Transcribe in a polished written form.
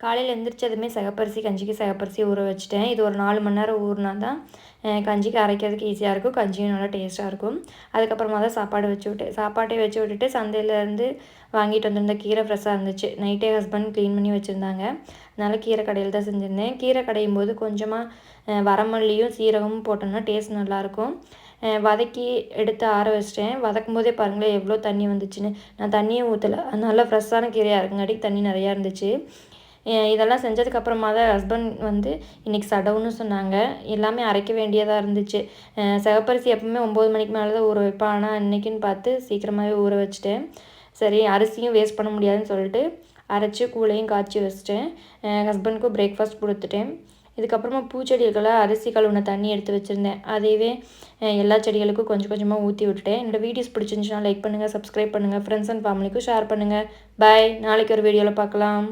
காலையில் எழுந்திரிச்சதுமே சிகப்பரிசி கஞ்சிக்கு சிகப்பரிசி ஊற வச்சுட்டேன். இது ஒரு 4 மணி நேரம் ஊறினா தான் கஞ்சிக்கு அரைக்கிறதுக்கு ஈஸியாக இருக்கும். கஞ்சியும் நல்லா டேஸ்ட்டாக இருக்கும். அதுக்கப்புறமா தான் சாப்பாட்டே வச்சு விட்டுட்டு சந்தையிலேருந்து வாங்கிட்டு வந்திருந்த கீரை ஃப்ரெஷ்ஷாக இருந்துச்சு. நைட்டே ஹஸ்பண்ட் க்ளீன் பண்ணி வச்சுருந்தாங்க. அதனால் கீரை கடையில் தான் செஞ்சுருந்தேன். கீரை கடையும் போது கொஞ்சமாக வரமல்லியும் சீரகமும் போட்டோம்னா டேஸ்ட் நல்லாயிருக்கும். வதக்கி எடுத்து ஆற வச்சிட்டேன். வதக்கும் போதே பாருங்களேன் எவ்வளோ தண்ணி வந்துச்சுன்னு. நான் தண்ணியே ஊற்றலை, அதனால ஃப்ரெஷ்ஷான கீரையாக இருக்குங்காட்டிக்கு தண்ணி நிறையா இருந்துச்சு. இதெல்லாம் செஞ்சதுக்கப்புறமா தான் ஹஸ்பண்ட் இன்றைக்கி சடவுன்னு சொன்னாங்க. எல்லாமே அரைக்க வேண்டியதாக இருந்துச்சு. சிகப்பரிசி எப்பவுமே 9 மணிக்கு மேலே தான் ஊற வைப்பேன். ஆனால் இன்றைக்கின்னு பார்த்து சீக்கிரமாகவே ஊற வச்சுட்டேன். சரி, அரிசியும் வேஸ்ட் பண்ண முடியாதுன்னு சொல்லிட்டு அரைச்சி கூழையும் காய்ச்சி வச்சிட்டேன். ஹஸ்பண்டுக்கும் பிரேக்ஃபாஸ்ட் கொடுத்துட்டேன். இதுக்கப்புறமா பூச்செடிகளுக்கெல்லாம் அரிசி கழுவுன தண்ணி எடுத்து வச்சுருந்தேன். அதையவே எல்லா செடிகளுக்கும் கொஞ்சம் கொஞ்சமாக ஊற்றி விட்டுட்டேன். என்னோடய வீடியோஸ் பிடிச்சிருந்துச்சுன்னா லைக் பண்ணுங்கள், சப்ஸ்கிரைப் பண்ணுங்கள், ஃப்ரெண்ட்ஸ் அண்ட் ஃபேமிலிக்கும் ஷேர் பண்ணுங்கள். பாய். நாளைக்கு ஒரு வீடியோவில் பார்க்கலாம்.